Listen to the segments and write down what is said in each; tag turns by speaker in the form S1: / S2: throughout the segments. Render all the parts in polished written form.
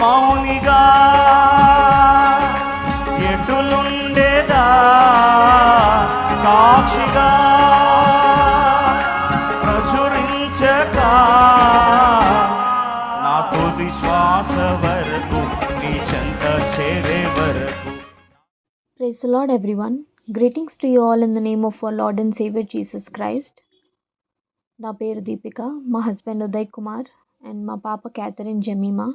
S1: మౌనిగా ఎటులుండేదా సాక్షిగా ప్రచురించక నా తుది శ్వాస వరకు నీ చెంత చేరే వరకు.
S2: Praise the Lord, everyone. Greetings to you all in the name of our Lord and Savior Jesus Christ. నా పేరు దీపిక, మా హస్బెండ్ ఉదయ్ కుమార్ అండ్ మా పాప క్యాథరిన్ జమీమా.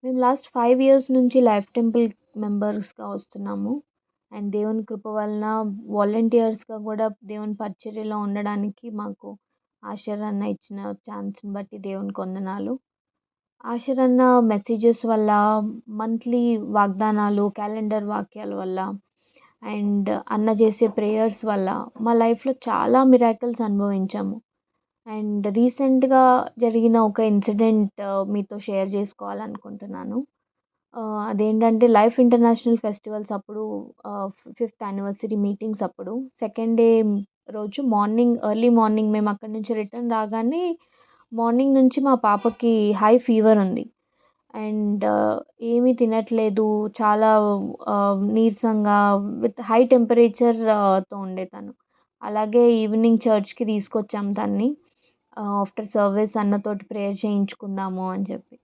S2: మేము లాస్ట్ 5 years నుంచి లైఫ్ టెంపుల్ మెంబర్స్గా వస్తున్నాము. అండ్ దేవుని కృప వలన వాలంటీర్స్గా కూడా దేవుని పరిచర్యలో ఉండడానికి మాకు ఆశర్ అన్న ఇచ్చిన ఛాన్స్ని బట్టి దేవునికి వందనాలు. ఆశర్ అన్న మెసేజెస్ వల్ల, మంత్లీ వాగ్దానాలు, క్యాలెండర్ వాక్యాల వల్ల అండ్ అన్న చేసే ప్రేయర్స్ వల్ల మా లైఫ్లో చాలా మిరాకిల్స్ అనుభవించాము. అండ్ రీసెంట్గా జరిగిన ఒక ఇన్సిడెంట్ మీతో షేర్ చేసుకోవాలనుకుంటున్నాను. అదేంటంటే లైఫ్ ఇంటర్నేషనల్ ఫెస్టివల్స్ అప్పుడు 5th anniversary మీటింగ్స్ అప్పుడు సెకండ్ డే రోజు ఎర్లీ మార్నింగ్ మేము అక్కడి నుంచి రిటర్న్ రాగానే మార్నింగ్ నుంచి మా పాపకి హై ఫీవర్ ఉంది. అండ్ ఏమీ తినట్లేదు, చాలా నీరసంగా విత్ హై టెంపరేచర్తో ఉండే తను. అలాగే ఈవినింగ్ చర్చ్కి తీసుకొచ్చాం తన్ని. ఆఫ్టర్ సర్వీస్ అన్నతోటి ప్రేయర్ చేయించుకుందాము అని చెప్పి.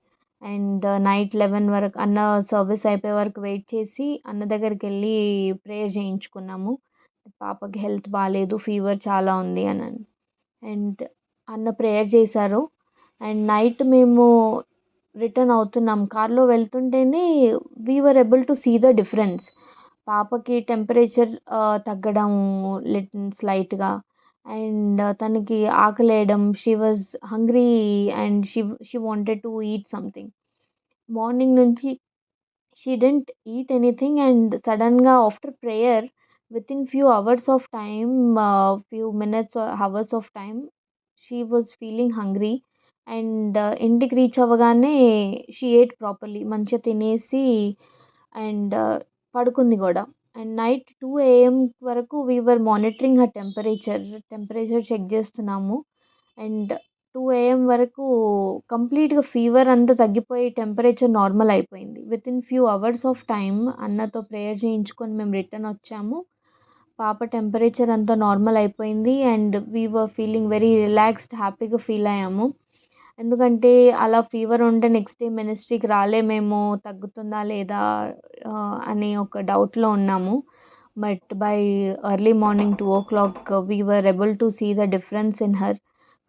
S2: అండ్ నైట్ 11 వరకు అన్న సర్వీస్ అయిపోయే వరకు వెయిట్ చేసి అన్న దగ్గరికి వెళ్ళి ప్రేయర్ చేయించుకున్నాము. పాపకి హెల్త్ బాగాలేదు, ఫీవర్ చాలా ఉంది అని. అండ్ అన్న ప్రేయర్ చేశారు. అండ్ నైట్ మేము రిటర్న్ అవుతున్నాం, కార్లో వెళ్తుంటేనే we were able to see the difference. పాపకి టెంపరేచర్ తగ్గడం స్లైట్గా, అండ్ తనకి ఆకలేయడం, she was hungry and she wanted to eat something. Morning నుంచి she didn't eat anything and సడన్గా after prayer within few minutes hours of time she was feeling hungry. And ఇంటికి reach అవ్వగానే she ate properly, మంచిగా తినేసి and పడుకుంది కూడా. And night 2 AM వరకు we were monitoring her temperature check చేస్తున్నాము. And 2 AM వరకు కంప్లీట్గా ఫీవర్ అంతా తగ్గిపోయి టెంపరేచర్ నార్మల్ అయిపోయింది. Within few hours of time అన్నతో ప్రేయర్ చేయించుకొని మేము రిటర్న్ వచ్చాము. పాప టెంపరేచర్ అంతా నార్మల్ అయిపోయింది and we were feeling very relaxed, హ్యాపీగా ఫీల్ అయ్యాము. ఎందుకంటే అలా ఫీవర్ ఉంటే నెక్స్ట్ డే మినిస్ట్రీకి రాలేమేమో, తగ్గుతుందా లేదా అని ఒక డౌట్లో ఉన్నాము. But by early morning 2 o'clock we were able to see the difference in her.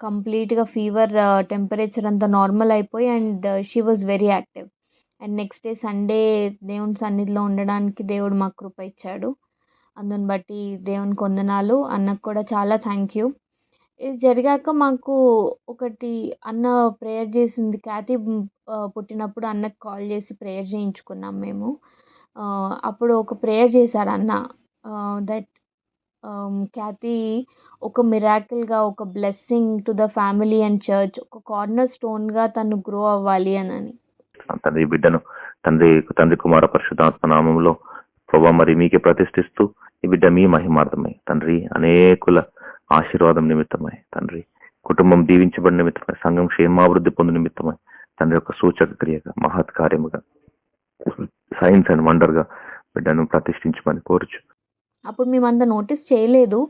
S2: కంప్లీట్గా ఫీవర్ టెంపరేచర్ అంతా నార్మల్ అయిపోయి and she was very active. And next day Sunday దేవుని సన్నిధిలో ఉండడానికి దేవుడు మాకు కృప ఇచ్చాడు. అందుని బట్టి దేవునికి వందనాలు. అన్నకు కూడా చాలా థ్యాంక్ యూ. ఇది జరిగాక మాకు ఒకటి అన్న ప్రేయర్ చేసింది, ఖ్యాతి పుట్టినప్పుడు అన్నకు కాల్ చేసి ప్రేయర్ చేయించుకున్నాం మేము. అప్పుడు ఒక ప్రేయర్ చేశారు అన్న, దట్ ఖ్యాతి ఒక మిరాకిల్గా, ఒక blessing to the family and church, ఒక కార్నర్ స్టోన్గా తను గ్రో అవ్వాలి అని.
S3: తండ్రి బిడ్డను తండ్రి కుమార పరిశుద్ధాత్మ నామంలో ప్రభావ మరి మీకే ప్రతిష్ఠిస్తూ ఈ బిడ్డ మీ మహిమార్థమై తండ్రి అనేకుల ఆశీర్వాదం నిమిత్తమై తండ్రి కుటుంబం దీవించబడిన నిమిత్తమై సంఘం క్షేమాభివృద్ధి పొందు నిమిత్తమై తండ్రి యొక్క సూచక క్రియగా మహత్ కార్యముగా సైన్స్ అండ్ వండర్గా బిడ్డను ప్రతిష్ఠించమని కోరుచు.
S2: అప్పుడు మేమంతా నోటీస్ చేయలేదు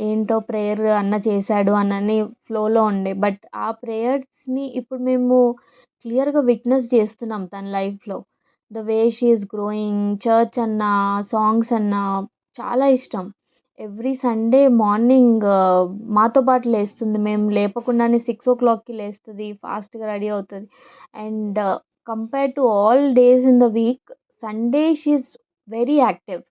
S2: ఏంటో ప్రేయర్ అన్న చేశాడు అన్నని ఫ్లోలో ఉండే. బట్ ఆ ప్రేయర్స్ని ఇప్పుడు మేము క్లియర్గా విట్నెస్ చేస్తున్నాం తన లైఫ్లో. The way she is growing, church అన్న, సాంగ్స్ అన్న చాలా ఇష్టం. ఎవ్రీ సండే మార్నింగ్ మాతో పాటు లేస్తుంది, మేము లేపకుండానే 6 o'clockకి లేస్తుంది, ఫాస్ట్గా రెడీ అవుతుంది. And compare to all days in the week, Sunday she is very active.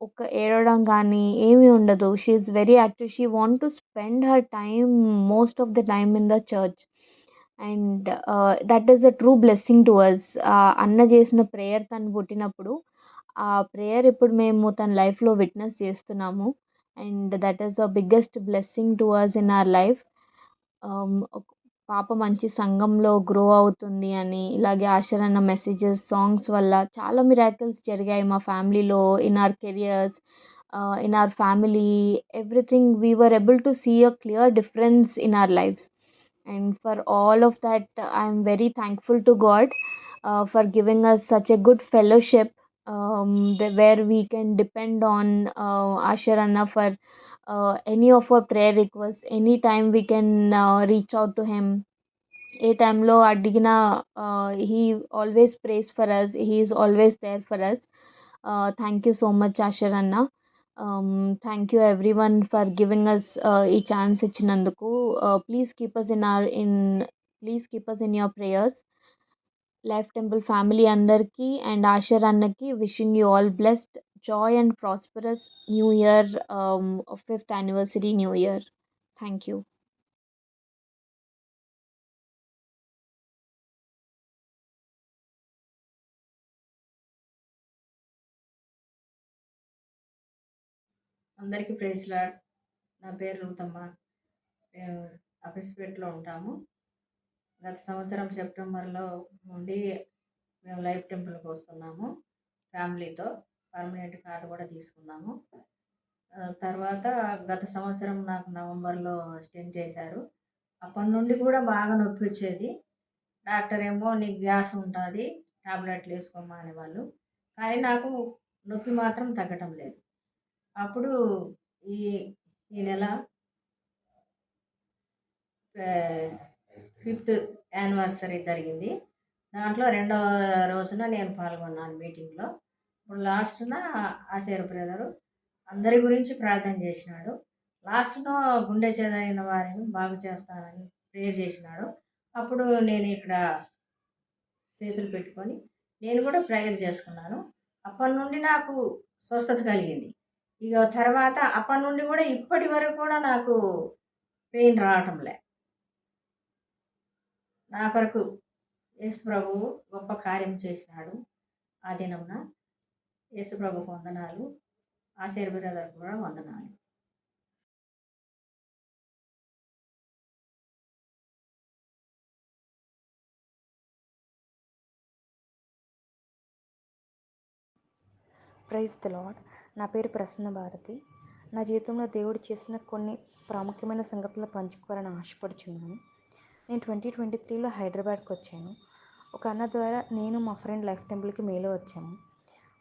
S2: ఒక ఏడవడం కానీ ఏమీ ఉండదు. She is very active. She want to spend her time, most of the time in the church. And that is the true blessing to us. అన్న చేసిన prayer తను పుట్టినప్పుడు, ఆ ప్రేయర్ ఇప్పుడు మేము తన లైఫ్లో విట్నెస్ చేస్తున్నాము. And that is the biggest blessing to us in our life. పాప మంచి సంఘంలో గ్రో అవుతుంది అని, ఇలాగే ఆశర్ అన్న మెసేజెస్, సాంగ్స్ వల్ల చాలా మిరాకిల్స్ జరిగాయి మా ఫ్యామిలీలో, in our careers, in our family, everything. We were able to see a clear difference in our lives. And for all of that, I am very thankful to God. for giving us such a good fellowship, where we can depend on Asher Anna for any of our prayer requests. Anytime we can reach out to him. ఏ టైంలో అడిగినా he always prays for us. He is always there for us. Thank you so much, Asher Anna. Thank you everyone for giving us ఈ chance ఇచ్చినందుకు. Please keep us in your prayers. Life temple family అందరికీ and Ussher అన్నకి wishing you all blessed Joy and prosperous new year, 5th anniversary new year. Thank you.
S4: అందరికీ praise Lord. నా పేరు రూతమ్మ. మేము అఫీస్పేటలో ఉంటాము. గత సంవత్సరం సెప్టెంబర్లో నుండి మేము లైఫ్ టెంపుల్కి వస్తున్నాము ఫ్యామిలీతో. పర్మనెంట్ కార్డు కూడా తీసుకున్నాము. తర్వాత గత సంవత్సరం నాకు నవంబర్లో స్టెంట్ చేశారు. అప్పటి నుండి కూడా బాగా నొప్పి వచ్చేది. డాక్టర్ ఏమో నీకు గ్యాస్ ఉంటుంది, టాబ్లెట్లు వేసుకోమా అనేవాళ్ళు. కానీ నాకు నొప్పి మాత్రం తగ్గటం లేదు. అప్పుడు ఈ ఈ నెల 5th యానివర్సరీ జరిగింది. దాంట్లో 2వ రోజున నేను పాల్గొన్నాను మీటింగ్లో. ఇప్పుడు లాస్ట్న ఆశీర్ బ్రదరు అందరి గురించి ప్రార్థన చేసినాడు. లాస్ట్ను గుండె చెదరైన వారిని బాగు చేస్తానని ప్రేయర్ చేసినాడు. అప్పుడు నేను ఇక్కడ చేతులు పెట్టుకొని నేను కూడా ప్రేయర్ చేసుకున్నాను. అప్పటి నుండి నాకు స్వస్థత కలిగింది. ఇక తర్వాత అప్పటి నుండి కూడా ఇప్పటి వరకు కూడా నాకు పెయిన్ రావటంలే. నా కొరకు యేసు ప్రభువు గొప్ప కార్యం చేసినాడు. ఆ దినమున యేసు ప్రభుకు వందనాలు, ఆశీర్ బ్రదర్ కూడా వందనాలు.
S5: Praise the Lord. నా పేరు ప్రసన్న భారతి. నా జీవితంలో దేవుడు చేసిన కొన్ని ప్రాముఖ్యమైన సంగతులు పంచుకోవాలని ఆశపడుచున్నాను. నేను 2023లో హైదరాబాద్కి వచ్చాను. ఒక అన్న ద్వారా నేను మా ఫ్రెండ్ లైఫ్ టెంపుల్కి మేలో వచ్చాము.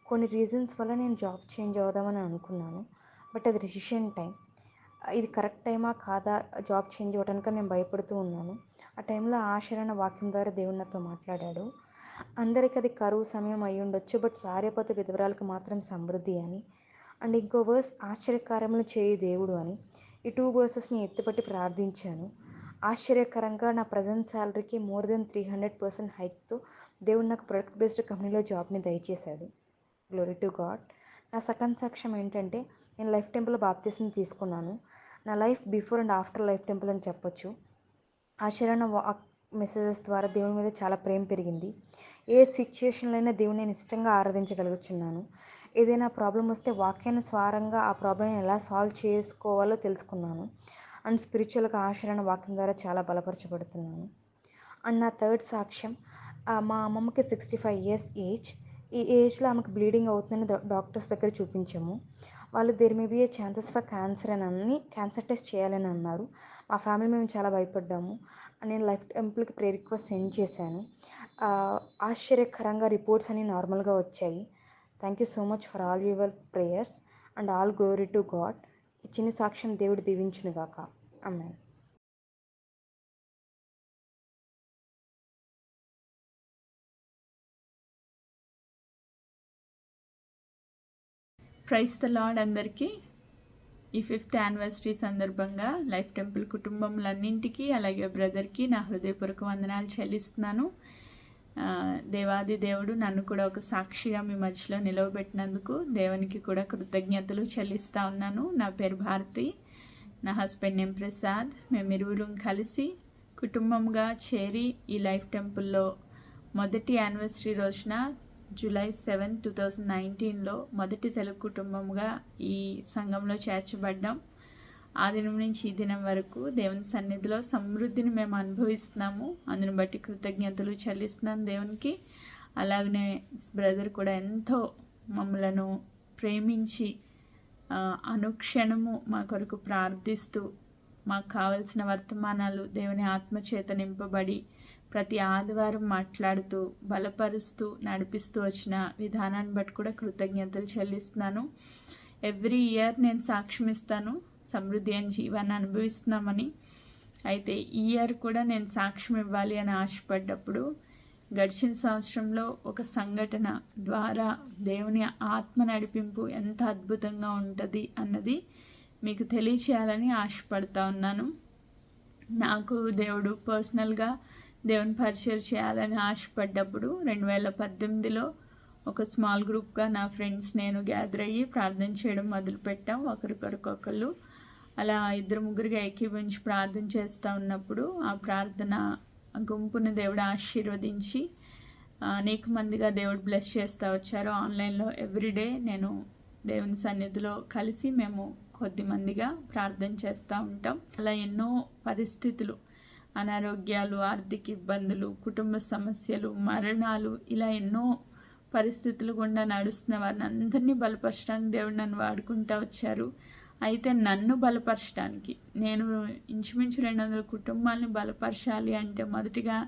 S5: కొన్ని రీజన్స్ వల్ల నేను జాబ్ చేంజ్ అవుదామని అనుకున్నాను. బట్ అది డెసిషన్ టైం. ఇది కరెక్ట్ టైమా కాదా జాబ్ చేంజ్ అవ్వడానికి నేను భయపడుతూ ఉన్నాను. ఆ టైంలో ఆశరణ వాక్యం ద్వారా దేవుడు నాతో మాట్లాడాడు. అందరికీ అది కరువు సమయం అయి ఉండొచ్చు, బట్ సార్యపతి విధవరాలకు మాత్రం సమృద్ధి అని. అండ్ ఇంకో వర్స్ ఆశ్చర్యకార్యములు చేయి దేవుడు అని. ఈ 2 వర్సెస్ని ఎత్తిపట్టి ప్రార్థించాను. ఆశ్చర్యకరంగా నా ప్రజెంట్ శాలరీకి మోర్ దెన్ 300% హైక్తో దేవుడు నాకు ప్రొడక్ట్ బేస్డ్ కంపెనీలో జాబ్ని దయచేశాడు. Glory to God. నా సెకండ్ సాక్ష్యం ఏంటంటే, నేను లైఫ్ టెంపుల్ బాప్తిసం తీసుకున్నాను. నా life before and after life temple అని చెప్పొచ్చు. ఆశ్చర్యన మెసేజెస్ ద్వారా దేవుని మీద చాలా ప్రేమ పెరిగింది. ఏ సిచ్యుయేషన్లో అయినా దేవుని నేను ఇష్టంగా ఆరాధించగలుగుతున్నాను. ఏదైనా ప్రాబ్లం వస్తే వాక్యానుసారంగా ఆ ప్రాబ్లమ్ని ఎలా సాల్వ్ చేసుకోవాలో తెలుసుకున్నాను. అండ్ స్పిరిచువల్గా ఆశరణ వాక్యం ద్వారా చాలా బలపరచబడుతున్నాను. అండ్ నా థర్డ్ సాక్ష్యం, మా అమ్మమ్మకి 65 years ఏజ్. ఈ ఏజ్లో ఆమెకు బ్లీడింగ్ అవుతుందని డాక్టర్స్ దగ్గర చూపించాము. వాళ్ళు there may be a chances for cancer అని క్యాన్సర్ టెస్ట్ చేయాలని అన్నారు. మా ఫ్యామిలీ మేము చాలా భయపడ్డాము. నేను లైఫ్ టెంపుల్కి ప్రేయర్ రిక్వెస్ట్ సెండ్ చేశాను. ఆశ్చర్యకరంగా రిపోర్ట్స్ అన్నీ నార్మల్గా వచ్చాయి. Thank you so much for all your prayers and all glory to God. ఈ చిన్న సాక్ష్యం దేవుడు దీవించునుగాక. ఆమేన్.
S6: ప్రైజ్ ద లార్డ్ అందరికీ. ఈ 5th యానివర్సరీ సందర్భంగా లైఫ్ టెంపుల్ కుటుంబములన్నింటికీ అలాగే బ్రదర్కి నా హృదయపూర్వక వందనాలు చెల్లిస్తున్నాను. దేవాది దేవుడు నన్ను కూడా ఒక సాక్షిగా మీ మధ్యలో నిలవబెట్టినందుకు దేవునికి కూడా కృతజ్ఞతలు చెల్లిస్తూ ఉన్నాను. నా పేరు భారతి, నా హస్బెండ్ నేమ్ ప్రసాద్. మేమిరువురు కలిసి కుటుంబంగా చేరి ఈ లైఫ్ టెంపుల్లో మొదటి యానివర్సరీ రోజున July 7, 2019లో మొదటి తెలుగు కుటుంబంగా ఈ సంఘంలో చేర్చబడ్డాం. ఆ దినం నుంచి ఈ దినం వరకు దేవుని సన్నిధిలో సమృద్ధిని మేము అనుభవిస్తున్నాము. అందుని బట్టి కృతజ్ఞతలు చెల్లిస్తున్నాను దేవునికి. అలాగనే బ్రదర్ కూడా ఎంతో మమ్మలను ప్రేమించి అనుక్షణము మా కొరకు ప్రార్థిస్తూ మాకు కావలసిన వర్తమానాలు దేవుని ఆత్మచేత నింపబడి ప్రతి ఆదివారం మాట్లాడుతూ బలపరుస్తూ నడిపిస్తూ వచ్చిన విధానాన్ని బట్టి కూడా కృతజ్ఞతలు చెల్లిస్తున్నాను. ఎవ్రీ ఇయర్ నేను సాక్ష్యం ఇస్తాను, సమృద్ధి అయిన జీవాన్ని అనుభవిస్తున్నామని. అయితే ఈ ఇయర్ కూడా నేను సాక్ష్యం ఇవ్వాలి అని ఆశపడ్డప్పుడు గడిచిన సంవత్సరంలో ఒక సంఘటన ద్వారా దేవుని ఆత్మ నడిపింపు ఎంత అద్భుతంగా ఉంటుంది అన్నది మీకు తెలియచేయాలని ఆశపడతా ఉన్నాను. నాకు దేవుడు పర్సనల్గా దేవుని పరిచయం చేయాలని ఆశపడ్డప్పుడు 2018లో ఒక స్మాల్ గ్రూప్గా నా ఫ్రెండ్స్ నేను గ్యాదర్ అయ్యి ప్రార్థన చేయడం మొదలుపెట్టాం. ఒకరికొకరు అలా 2-3గా ఏకీభవించి ప్రార్థన చేస్తూ ఉన్నప్పుడు ఆ ప్రార్థన గుంపుని దేవుడు ఆశీర్వదించి అనేక మందిగా దేవుడు బ్లెస్ చేస్తూ వచ్చారు. ఆన్లైన్లో ఎవ్రీడే నేను దేవుని సన్నిధిలో కలిసి మేము కొద్ది మందిగా ప్రార్థన చేస్తూ ఉంటాం. అలా ఎన్నో పరిస్థితులు, అనారోగ్యాలు, ఆర్థిక ఇబ్బందులు, కుటుంబ సమస్యలు, మరణాలు, ఇలా ఎన్నో పరిస్థితులు గుండా నడుస్తున్న వారిని అందరినీ బలపరచడానికి దేవుడు నన్ను వాడుకుంటూ వచ్చారు. అయితే నన్ను బలపరచడానికి, నేను ఇంచుమించు 200 కుటుంబాలని బలపరచాలి అంటే మొదటిగా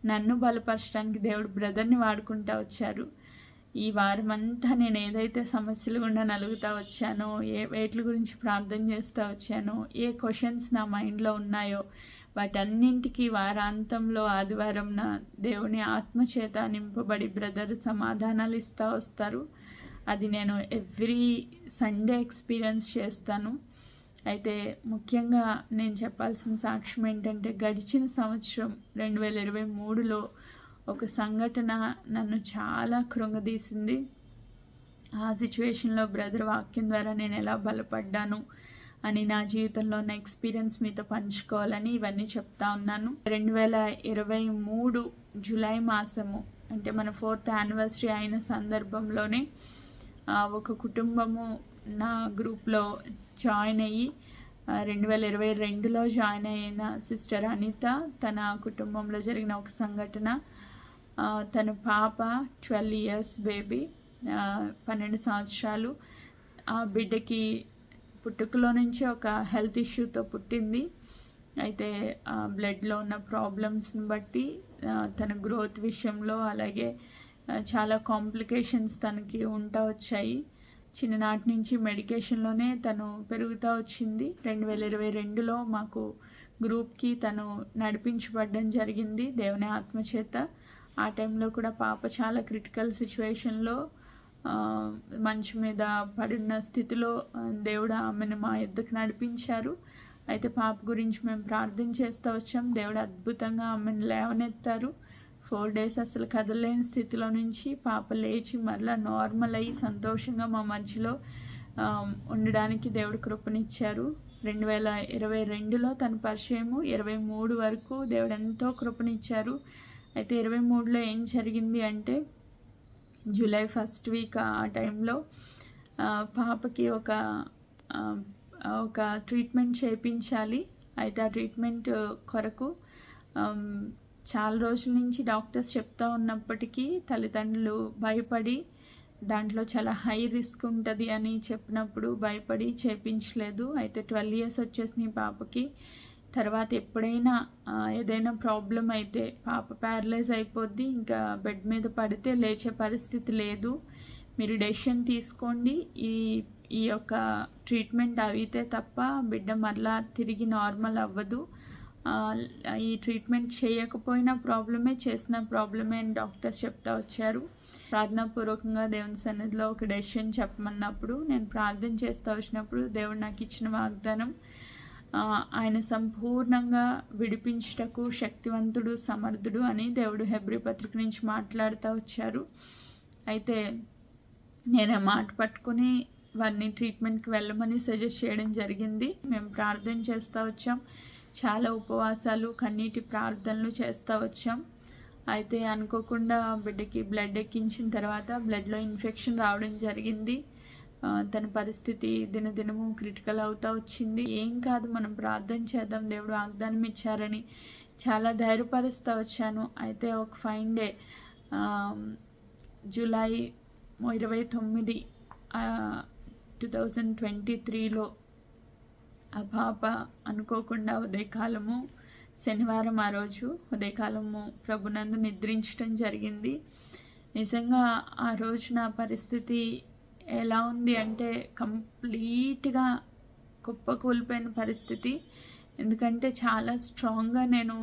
S6: నన్ను బలపరచడానికి దేవుడు బ్రదర్ని వాడుకుంటూ వచ్చారు. ఈ వారం అంతా నేను ఏదైతే సమస్యలు గుండా నలుగుతూ వచ్చానో, వేట్ల గురించి ప్రార్థన చేస్తూ వచ్చానో, ఏ క్వశ్చన్స్ నా మైండ్లో ఉన్నాయో వాటన్నింటికి వారాంతంలో ఆదివారం నా దేవుని ఆత్మచేత నింపబడి బ్రదర్ సమాధానాలు ఇస్తూ వస్తారు. అది నేను ఎవ్రీ సండే ఎక్స్పీరియన్స్ చేస్తాను. అయితే ముఖ్యంగా నేను చెప్పాల్సిన సాక్ష్యం ఏంటంటే గడిచిన సంవత్సరం 2023లో ఒక సంఘటన నన్ను చాలా కృంగదీసింది. ఆ సిచ్యువేషన్లో బ్రదర్ వాక్యం ద్వారా నేను ఎలా బలపడ్డాను అని నా జీవితంలో ఉన్న ఎక్స్పీరియన్స్ మీతో పంచుకోవాలని ఇవన్నీ చెప్తా ఉన్నాను. 2023 జూలై మాసము అంటే మన 4th యానివర్సరీ అయిన సందర్భంలోనే ఒక కుటుంబము నా గ్రూప్లో జాయిన్ అయ్యి 2022లో జాయిన్ అయిన సిస్టర్ అనిత, తన కుటుంబంలో జరిగిన ఒక సంఘటన, తన పాప 12 years బేబీ, 12 సంవత్సరాలు. ఆ బిడ్డకి పుట్టుకలో నుంచి ఒక హెల్త్ ఇష్యూతో పుట్టింది. అయితే బ్లడ్లో ఉన్న ప్రాబ్లమ్స్ని బట్టి తన గ్రోత్ విషయంలో అలాగే చాలా కాంప్లికేషన్స్ తనకి ఉంటా వచ్చాయి. చిన్ననాటి నుంచి మెడికేషన్లోనే తను పెరుగుతూ వచ్చింది. 2022లో మాకు గ్రూప్కి తను నడిపించబడడం జరిగింది దేవుని ఆత్మచేత. ఆ టైంలో కూడా పాప చాలా క్రిటికల్ సిచ్యువేషన్లో మంచం మీద పడిన స్థితిలో దేవుడు ఆమెను మా ఎద్దుకు నడిపించారు. అయితే పాప గురించి మేము ప్రార్థన చేస్తూ వచ్చాం. దేవుడు అద్భుతంగా ఆమెను లేవనెత్తారు. 4 days అసలు కదలలేని స్థితిలో నుంచి పాప లేచి మరలా నార్మల్ అయ్యి సంతోషంగా మా మధ్యలో ఉండడానికి దేవుడు కృపనిచ్చారు. 2022లో తన పరిచయము 23 వరకు దేవుడు ఎంతో కృపనిచ్చారు. అయితే 23లో ఏం జరిగింది అంటే జూలై 1st week ఆ టైంలో పాపకి ఒక ట్రీట్మెంట్ చేయించాలి. అయితే ఆ ట్రీట్మెంట్ కొరకు చాలా రోజుల నుంచి డాక్టర్స్ చెప్తా ఉన్నప్పటికీ తల్లిదండ్రులు భయపడి దాంట్లో చాలా హై రిస్క్ ఉంటుంది అని చెప్పినప్పుడు భయపడి చేయించలేదు. అయితే 12 years వచ్చేసిన పాపకి. తర్వాత ఎప్పుడైనా ఏదైనా ప్రాబ్లం అయితే పాప ప్యారలైజ్ అయిపోద్ది, ఇంకా బెడ్ మీద పడితే లేచే పరిస్థితి లేదు, మీరు డెసిషన్ తీసుకోండి, ఈ యొక్క ట్రీట్మెంట్ అయితే తప్ప బిడ్డ మరలా తిరిగి నార్మల్ అవ్వదు, ఈ ట్రీట్మెంట్ చేయకపోయినా ప్రాబ్లమే, చేసిన ప్రాబ్లమే అని డాక్టర్స్ చెప్తా వచ్చారు. ప్రార్థనాపూర్వకంగా దేవుని సన్నిధిలో ఒక డెసిషన్ చెప్పమన్నప్పుడు నేను ప్రార్థన చేస్తూ వచ్చినప్పుడు దేవుడు నాకు ఇచ్చిన వాగ్దానం, ఆయన సంపూర్ణంగా విడిపించుటకు శక్తివంతుడు, సమర్థుడు అని దేవుడు హెబ్రీ పత్రిక నుంచి మాట్లాడుతూ వచ్చారు. అయితే నేను ఆ మాట పట్టుకుని వారిని ట్రీట్మెంట్కి వెళ్ళమని సజెస్ట్ చేయడం జరిగింది. మేము ప్రార్థన చేస్తూ వచ్చాం, చాలా ఉపవాసాలు, కన్నీటి ప్రార్థనలు చేస్తూ వచ్చాం. అయితే అనుకోకుండా బిడ్డకి బ్లడ్ ఎక్కించిన తర్వాత బ్లడ్లో ఇన్ఫెక్షన్ రావడం జరిగింది. తన పరిస్థితి దినదినము క్రిటికల్ అవుతూ వచ్చింది. ఏం కాదు, మనం ప్రార్థన చేద్దాం, దేవుడు వాగ్దానం ఇచ్చారని చాలా ధైర్యపరుస్తూ వచ్చాను. అయితే ఒక ఫైన్ డే జూలై 29, 2023లో ఆ పాప అనుకోకుండా ఉదయకాలము శనివారం ఆ రోజు ఉదయకాలము ప్రభునందు నిద్రించడం జరిగింది. నిజంగా ఆ రోజు నా పరిస్థితి ఎలా ఉంది అంటే కంప్లీట్గా కుప్పకూలిపోయిన పరిస్థితి. ఎందుకంటే చాలా స్ట్రాంగ్గా నేను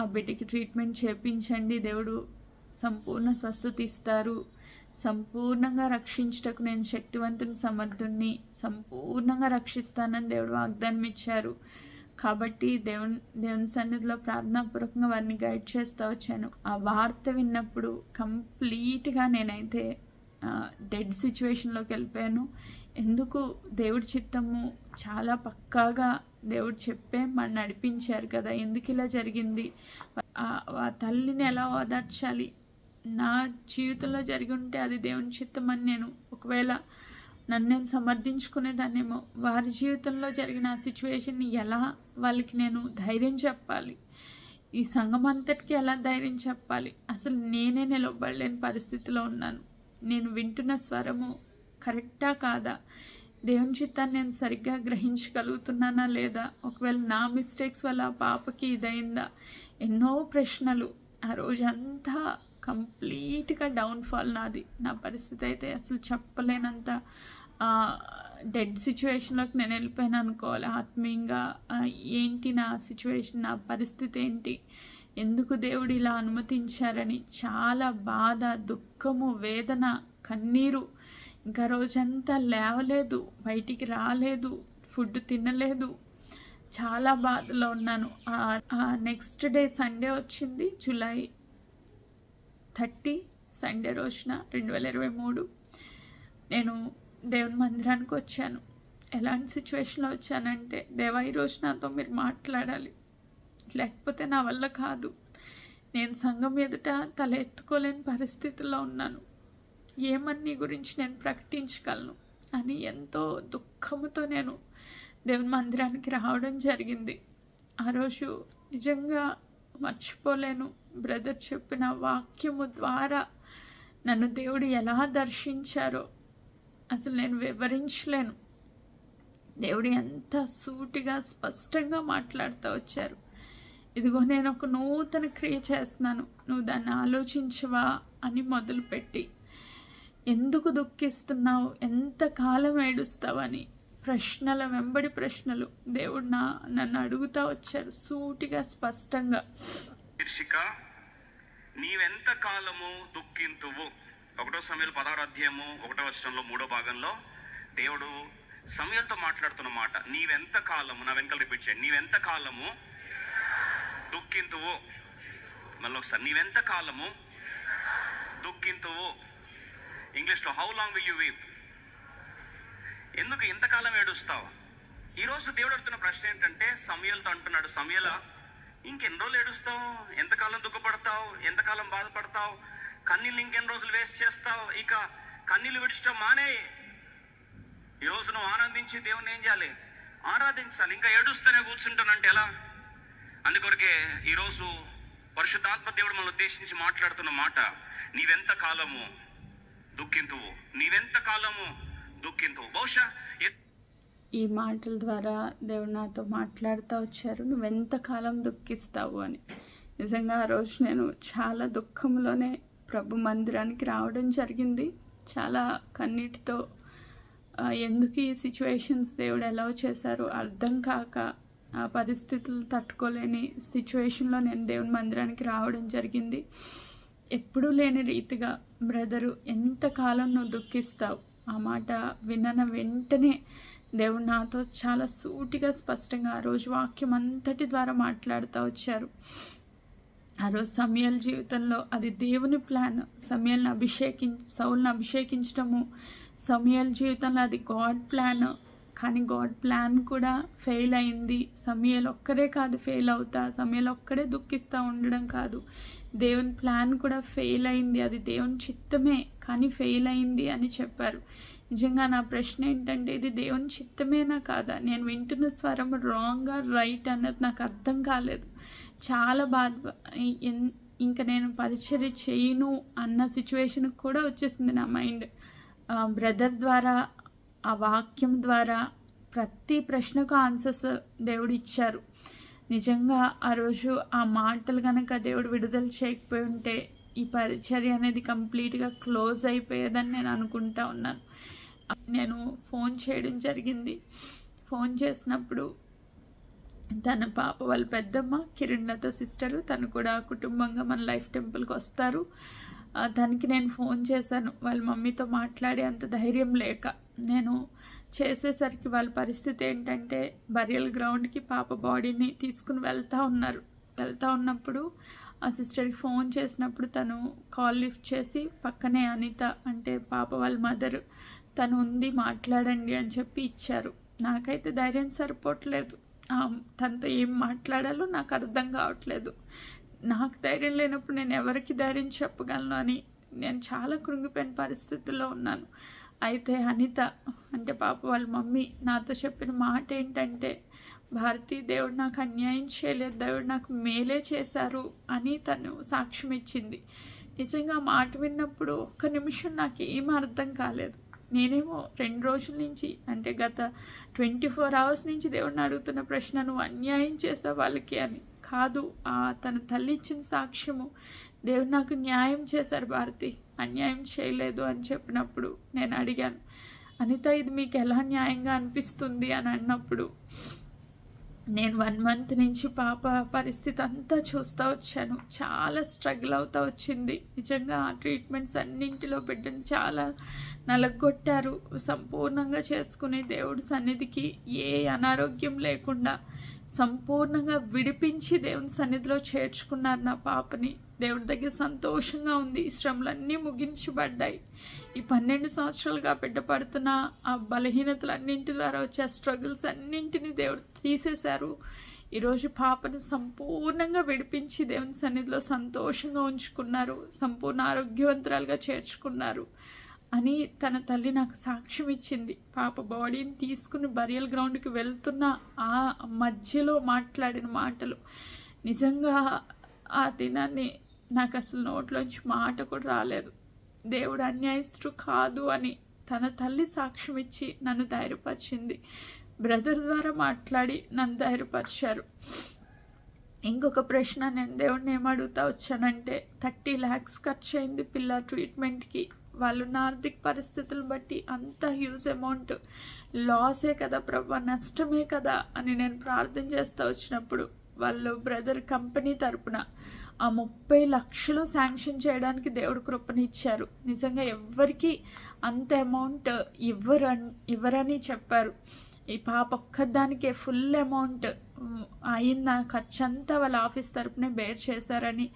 S6: ఆ బిడ్డకి ట్రీట్మెంట్ చేయించండి, దేవుడు సంపూర్ణ స్వస్థత ఇస్తారు, సంపూర్ణంగా రక్షించటకు నేను శక్తివంతుని సమర్థుణ్ణి, సంపూర్ణంగా రక్షిస్తానని దేవుడు వాగ్దానం ఇచ్చారు. కాబట్టి దేవుని సన్నిధిలో ప్రార్థనాపూర్వకంగా వారిని గైడ్ చేస్తూ వచ్చాను. ఆ వార్త విన్నప్పుడు కంప్లీట్గా నేనైతే డెడ్ సిచ్యువేషన్లోకి వెళ్ళిపోయాను. ఎందుకు దేవుడి చిత్తము చాలా పక్కాగా దేవుడు చెప్పే మన నడిపించారు కదా, ఎందుకు ఇలా జరిగింది, ఆ తల్లిని ఎలా ఓదార్చాలి, నా జీవితంలో జరిగి ఉంటే అది దేవుని చిత్తం అని నేను ఒకవేళ నన్ను నేను సమర్థించుకునేదాన్నేమో. వారి జీవితంలో జరిగిన ఆ సిచ్యువేషన్ని ఎలా వాళ్ళకి నేను ధైర్యం చెప్పాలి, ఈ సంఘం అంతటికి ఎలా ధైర్యం చెప్పాలి, అసలు నేనే నిలబడలేని పరిస్థితిలో ఉన్నాను. నేను వింటున్న స్వరము కరెక్టా కాదా, దేవుని చిత్తాన్ని నేను సరిగ్గా గ్రహించగలుగుతున్నానా లేదా, ఒకవేళ నా మిస్టేక్స్ వల్ల ఆ పాపకి ఇదైందా, ఎన్నో ప్రశ్నలు. ఆ రోజంతా కంప్లీట్గా డౌన్ఫాల్ నాది. నా పరిస్థితి అయితే అసలు చెప్పలేనంత డెడ్ సిచ్యువేషన్లోకి నేను వెళ్ళిపోయాను అనుకోవాలి. ఆత్మీయంగా ఏంటి నా సిచ్యువేషన్, నా పరిస్థితి ఏంటి, ఎందుకు దేవుడు ఇలా అనుమతించారని చాలా బాధ, దుఃఖము, వేదన, కన్నీరు. ఇంకా రోజంతా లేవలేదు, బయటికి రాలేదు, ఫుడ్ తినలేదు, చాలా బాధలో ఉన్నాను. నెక్స్ట్ డే సండే వచ్చింది, జూలై 30 సండే రోజున 2023 నేను దేవుని మందిరానికి వచ్చాను. ఎలాంటి సిచ్యువేషన్లో వచ్చానంటే, దేవా ఈరోజు నాతో మీరు మాట్లాడాలి, లేకపోతే నా వల్ల కాదు, నేను సంఘం ఎదుట తల ఎత్తుకోలేని పరిస్థితుల్లో ఉన్నాను, ఏమని నీ గురించి నేను ప్రకటించగలను అని ఎంతో దుఃఖంతో నేను దేవుని మందిరానికి రావడం జరిగింది. ఆ రోజు నిజంగా మర్చిపోలేను. బ్రదర్ చెప్పిన వాక్యము ద్వారా నన్ను దేవుడు ఎలా దర్శించారో అసలు నేను వివరించలేను. దేవుడు ఎంత సూటిగా స్పష్టంగా మాట్లాడుతూ వచ్చారు. ఇదిగో నేను ఒక నూతన క్రియ చేస్తున్నాను, నువ్వు దాన్ని ఆలోచించవా అని మొదలుపెట్టి, ఎందుకు దుఃఖిస్తున్నావు, ఎంతకాలం ఏడుస్తావని ప్రశ్నల వెంబడి ప్రశ్నలు దేవుడు నన్ను అడుగుతూ వచ్చారు సూటిగా స్పష్టంగా.
S7: శీర్షిక నీవెంత కాలము దుఃఖింతువు. 1 సమూయేలు 16వ అధ్యాయము 1వ వచనంలో 3వ భాగంలో దేవుడు సమూయేలుతో మాట్లాడుతున్న మాట, నీవెంత కాలము, నా వెనకాల రిపీట్ చేయండి, నీవెంత కాలము దుఃఖింతువు. మళ్ళీ ఒకసారి, నీవెంత కాలము దుఃఖింతువు. ఇంగ్లీష్లో హౌ లాంగ్ విల్ యూ వీప్, ఎందుకు ఇంతకాలం ఏడుస్తావు. ఈరోజు దేవుడు అడుగుతున్న ప్రశ్న ఏంటంటే, సమూయేలుతో అంటున్నాడు, సమూయేలా ఇంకెన్ని రోజులు ఏడుస్తావు, ఎంతకాలం దుఃఖపడతావు, ఎంతకాలం బాధపడతావు, కన్నీళ్ళు ఇంకెన్ని రోజులు వేస్ట్ చేస్తావు, ఇక కన్నీళ్ళు విడిచడం మానే. ఈరోజు నువ్వు ఆనందించి దేవుని ఏం చేయాలి, ఆరాధించాలి. ఇంకా ఏడుస్తూనే కూర్చుంటానంటే ఎలా? అందుకొరకే ఈరోజు పరిశుద్ధాత్మ దేవుడు మనల్ని ఉద్దేశించి మాట్లాడుతున్న మాట, నీవెంత కాలము దుఃఖింతువు, నీవెంత కాలము దుఃఖింతువు. బహుశా
S6: ఈ మాటల ద్వారా దేవుడు నాతో మాట్లాడుతూ వచ్చారు, నువ్వెంతకాలం దుఃఖిస్తావు అని. నిజంగా ఆ రోజు నేను చాలా దుఃఖంలోనే ప్రభు మందిరానికి రావడం జరిగింది. చాలా కన్నీటితో ఎందుకు ఈ సిచ్యువేషన్స్ దేవుడు ఎలా చేశారో అర్థం కాక, ఆ పరిస్థితులు తట్టుకోలేని సిచ్యువేషన్లో నేను దేవుని మందిరానికి రావడం జరిగింది. ఎప్పుడూ లేని రీతిగా, బ్రదరు ఎంతకాలం నువ్వు దుఃఖిస్తావు, ఆ మాట విన్న వెంటనే దేవుడు నాతో చాలా సూటిగా స్పష్టంగా ఆ రోజు వాక్యం అంతటి ద్వారా మాట్లాడుతూ వచ్చారు. ఆ రోజు సమూయేలు జీవితంలో అది దేవుని ప్లాన్. సౌలుని అభిషేకించడము సమూయేలు జీవితంలో అది గాడ్ ప్లాన్. కానీ గాడ్ ప్లాన్ కూడా ఫెయిల్ అయింది. సమూయేలు ఒక్కడే కాదు ఫెయిల్ అవుతా, సమూయేలు ఒక్కడే దుఃఖిస్తూ ఉండడం కాదు, దేవుని ప్లాన్ కూడా ఫెయిల్ అయింది. అది దేవుని చిత్తమే కానీ ఫెయిల్ అయింది అని చెప్పారు. నిజంగా నా ప్రశ్న ఏంటంటే, ఇది దేవుని చిత్తమేనా కాదా? నేను వింటున్న స్వరం రాంగా రైట్ అన్నది నాకు అర్థం కాలేదు. చాలా బాధ, ఇంకా నేను పరిచర్య చేయను అన్న సిచ్యువేషన్కి కూడా వచ్చేసింది నా మైండ్. బ్రదర్ ద్వారా, ఆ వాక్యం ద్వారా ప్రతి ప్రశ్నకు ఆన్సర్స్ దేవుడు ఇచ్చారు. నిజంగా ఆ రోజు ఆ మాటలు కనుక దేవుడు విడుదల చేయకపోయి ఉంటే ఈ పరిచర్య అనేది కంప్లీట్గా క్లోజ్ అయిపోయేదని నేను అనుకుంటా ఉన్నాను. నేను ఫోన్ చేయడం జరిగింది. ఫోన్ చేసినప్పుడు తన పాప వాళ్ళ పెద్దమ్మ కిరణ్లతో సిస్టరు, తను కూడా కుటుంబంగా మన లైఫ్ టెంపుల్కి వస్తారు. తనకి నేను ఫోన్ చేశాను. వాళ్ళ మమ్మీతో మాట్లాడే అంత ధైర్యం లేక నేను చేసేసరికి వాళ్ళ పరిస్థితి ఏంటంటే బరియల్ గ్రౌండ్కి పాప బాడీని తీసుకుని వెళ్తూ ఉన్నప్పుడు ఆ సిస్టర్కి ఫోన్ చేసినప్పుడు తను కాల్ లిఫ్ట్ చేసి పక్కనే అనిత అంటే పాప వాళ్ళ మదర్ తను ఉంది, మాట్లాడండి అని చెప్పి ఇచ్చారు. నాకైతే ధైర్యం సరిపోవట్లేదు. తనతో ఏం మాట్లాడాలో నాకు అర్థం కావట్లేదు. నాకు ధైర్యం లేనప్పుడు నేను ఎవరికి ధైర్యం చెప్పగలను అని నేను చాలా కృంగిపోయిన పరిస్థితుల్లో ఉన్నాను. అయితే అనిత అంటే పాప వాళ్ళ మమ్మీ నాతో చెప్పిన మాట ఏంటంటే, భారతి, దేవుడు నాకు అన్యాయం చేయలేదు, దేవుడు నాకు మేలే చేశారు అని తను సాక్ష్యం ఇచ్చింది. నిజంగా ఆ మాట విన్నప్పుడు ఒక్క నిమిషం నాకు ఏం అర్థం కాలేదు. నేనేమో 2 రోజుల నుంచి అంటే గత 24 hours నుంచి దేవుడిని అడుగుతున్న ప్రశ్న, నువ్వు అన్యాయం చేసావు వాళ్ళకి అని కాదు. తన తల్లి ఇచ్చిన సాక్ష్యము, దేవుడు నాకు న్యాయం చేశారు భారతి, అన్యాయం చేయలేదు అని చెప్పినప్పుడు నేను అడిగాను, అనిత ఇది మీకు ఎలా న్యాయంగా అనిపిస్తుంది అని అన్నప్పుడు, నేను 1 month నుంచి పాప పరిస్థితి అంతా చూస్తూ వచ్చాను. చాలా స్ట్రగుల్ అవుతూ వచ్చింది. నిజంగా ఆ ట్రీట్మెంట్స్ అన్నింటిలో బిడ్డను చాలా నలగొట్టారు. సంపూర్ణంగా చేసుకునే దేవుడి సన్నిధికి ఏ అనారోగ్యం లేకుండా సంపూర్ణంగా విడిపించి దేవుని సన్నిధిలో చేర్చుకున్నారు నా పాపని. దేవుడి దగ్గర సంతోషంగా ఉంది. శ్రమలన్నీ ముగించబడ్డాయి. ఈ 12 సంవత్సరాలుగా బిడ్డ పడుతున్న ఆ బలహీనతలన్నింటి ద్వారా వచ్చే స్ట్రగుల్స్ అన్నింటినీ దేవుడు తీసేశారు. ఈరోజు పాపను సంపూర్ణంగా విడిపించి దేవుని సన్నిధిలో సంతోషంగా ఉంచుకున్నారు, సంపూర్ణ ఆరోగ్యవంతురాలుగా చేర్చుకున్నారు అని తన తల్లి నాకు సాక్ష్యం ఇచ్చింది. పాప బాడీని తీసుకుని బరియల్ గ్రౌండ్కి వెళ్తున్న ఆ మధ్యలో మాట్లాడిన మాటలు నిజంగా ఆ దినాన్ని నాకు అసలు నోట్లోంచి మాట కూడా రాలేదు. దేవుడు అన్యాయస్తుడు కాదు అని తన తల్లి సాక్ష్యం ఇచ్చి నన్ను ధైర్యపరిచింది. బ్రదర్ ద్వారా మాట్లాడి నన్ను ధైర్యపరిచారు. ఇంకొక ప్రశ్న నేను దేవుడిని ఏమడుగుతా వచ్చానంటే, 30 lakhs ఖర్చు అయింది పిల్ల ట్రీట్మెంట్కి. వాళ్ళున్న ఆర్థిక పరిస్థితులను బట్టి అంత హ్యూజ్ అమౌంట్ లాసే కదా ప్రభా, నష్టమే కదా అని నేను ప్రార్థన చేస్తూ వచ్చినప్పుడు వాళ్ళు బ్రదర్ కంపెనీ తరపున ఆ 30 లక్షలు శాంక్షన్ చేయడానికి దేవుడు కృపనిచ్చారు. నిజంగా ఎవ్వరికి అంత అమౌంట్ ఇవ్వరని చెప్పారు. ఈ పాప ఒక్కదానికే ఫుల్ అమౌంట్ అయిన ఖర్చు అంతా వాళ్ళ ఆఫీస్ తరపునే బేర్ చేశారని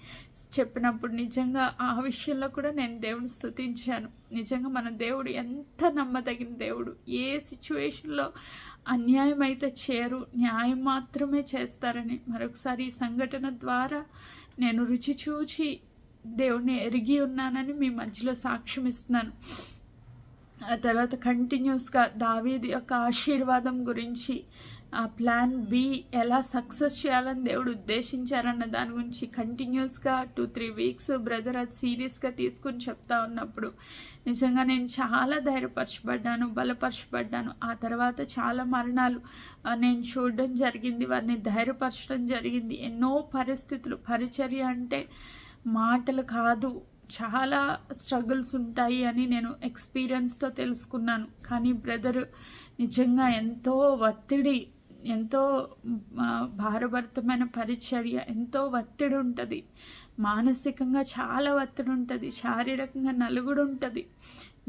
S6: చెప్పినప్పుడు నిజంగా ఆ విషయంలో కూడా నేను దేవుని స్తుతించాను. నిజంగా మన దేవుడు ఎంత నమ్మదగిన దేవుడు. ఏ సిచ్యువేషన్లో అన్యాయం అయితే చేయరు, న్యాయం మాత్రమే చేస్తారని మరొకసారి ఈ సంఘటన ద్వారా నేను రుచి చూచి దేవుడిని ఎరిగి ఉన్నానని మీ మధ్యలో సాక్ష్యం ఇస్తున్నాను. ఆ తర్వాత కంటిన్యూస్గా దావీదు యొక్క ఆశీర్వాదం గురించి, ఆ ప్లాన్ బి ఎలా సక్సెస్ చేయాలని దేవుడు ఉద్దేశించారన్న దాని గురించి కంటిన్యూస్గా 2-3 weeks బ్రదర్ అది సీరియస్గా తీసుకుని చెప్తా ఉన్నప్పుడు నిజంగా నేను చాలా ధైర్యపరచబడ్డాను, బలపరచబడ్డాను. ఆ తర్వాత చాలా మరణాలు నేను చూడడం జరిగింది, వారిని ధైర్యపరచడం జరిగింది. ఎన్నో పరిస్థితులు, పరిచర్య అంటే మాటలు కాదు, చాలా స్ట్రగుల్స్ ఉంటాయి అని నేను ఎక్స్పీరియన్స్తో తెలుసుకున్నాను. కానీ బ్రదర్ నిజంగా ఎంతో ఒత్తిడి, ఎంతో భారభరితమైన పరిచర్య, ఎంతో ఒత్తిడి ఉంటుంది. మానసికంగా చాలా ఒత్తిడి ఉంటుంది, శారీరకంగా నలుగుడు ఉంటుంది,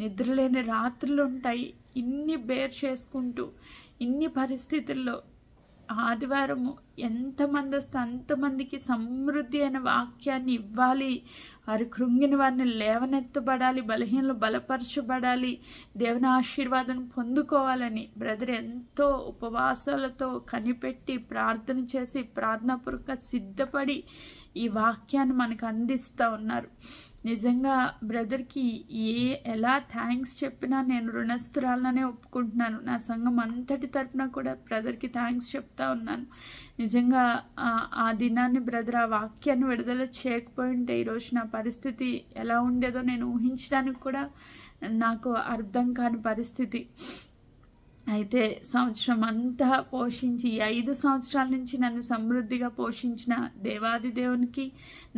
S6: నిద్రలేని రాత్రులు ఉంటాయి. ఇన్ని బేర్ చేసుకుంటూ ఇన్ని పరిస్థితుల్లో ఆదివారము ఎంతమంది వస్తే అంతమందికి సమృద్ధి అయిన వాక్యాన్ని ఇవ్వాలి, వారి కృంగిన వారిని లేవనెత్తబడాలి, బలహీనలు బలపరచబడాలి, దేవుని ఆశీర్వాదం పొందుకోవాలని బ్రదర్ ఎంతో ఉపవాసాలతో కనిపెట్టి ప్రార్థన చేసి ప్రార్థనాపూర్వకంగా సిద్ధపడి ఈ వాక్యాన్ని మనకు అందిస్తూ ఉన్నారు. నిజంగా బ్రదర్కి ఎలా థ్యాంక్స్ చెప్పినా నేను రుణస్తురాలనే ఒప్పుకుంటున్నాను. నా సంఘం అంతటి తరపున కూడా బ్రదర్కి థ్యాంక్స్ చెప్తా ఉన్నాను. నిజంగా ఆ దినాన్ని బ్రదర్ ఆ వాక్యాన్ని విడుదల చేయకపోయి ఉంటే ఈరోజు నా పరిస్థితి ఎలా ఉండేదో నేను ఊహించడానికి కూడా నాకు అర్థం కాని పరిస్థితి. అయితే సంవత్సరం అంతా పోషించి ఈ 5 సంవత్సరాల నుంచి నన్ను సమృద్ధిగా పోషించిన దేవాది దేవునికి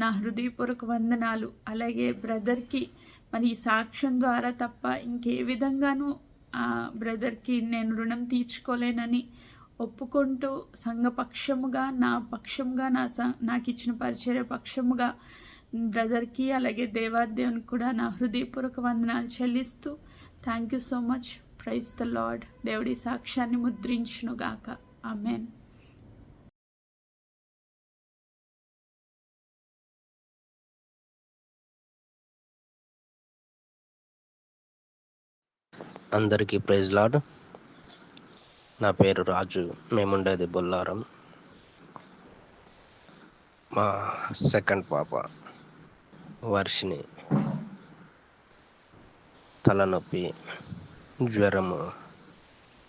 S6: నా హృదయపూర్వక వందనాలు. అలాగే బ్రదర్కి మరి ఈ సాక్ష్యం ద్వారా తప్ప ఇంకే విధంగానూ ఆ బ్రదర్కి నేను రుణం తీర్చుకోలేనని ఒప్పుకుంటూ సంఘపక్షముగా నా పక్షముగా నాకు ఇచ్చిన పరిచర్య పక్షముగా బ్రదర్కి అలాగే దేవాది దేవునికి కూడా నా హృదయపూర్వక వందనాలు చెల్లిస్తూ thank you so much. Praise the Lord. దేవుడి సాక్ష్యాన్ని ముద్రించునుగాక. ఆమెన్.
S8: అందరికీ ప్రైజ్ లార్డ్. నా పేరు రాజు, మేముండేది బొల్లారం. మా సెకండ్ పాప వర్షిని తలనొప్పి, జ్వరము,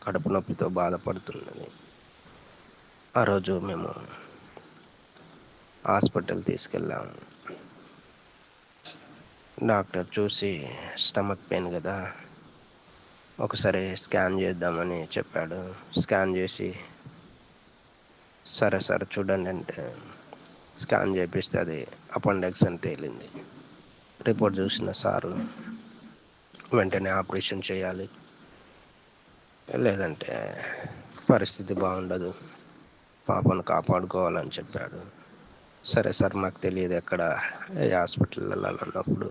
S8: కడుపు నొప్పితో బాధపడుతున్నది. ఆ రోజు మేము హాస్పిటల్ తీసుకెళ్ళాము. డాక్టర్ చూసి స్టమక్ పెయిన్ కదా, ఒకసారి స్కాన్ చేద్దామని చెప్పాడు. స్కాన్ చేసి సరే సార్ చూడండి అంటే స్కాన్ చేపిస్తే అది అపెండిక్స్ అని తేలింది. రిపోర్ట్ చూసిన సారు వెంటనే ఆపరేషన్ చేయాలి, లేదంటే పరిస్థితి బాగుండదు, పాపను కాపాడుకోవాలని చెప్పాడు. సరే సార్ మాకు తెలియదు ఎక్కడ ఏ హాస్పిటల్ వెళ్ళాలన్నప్పుడు,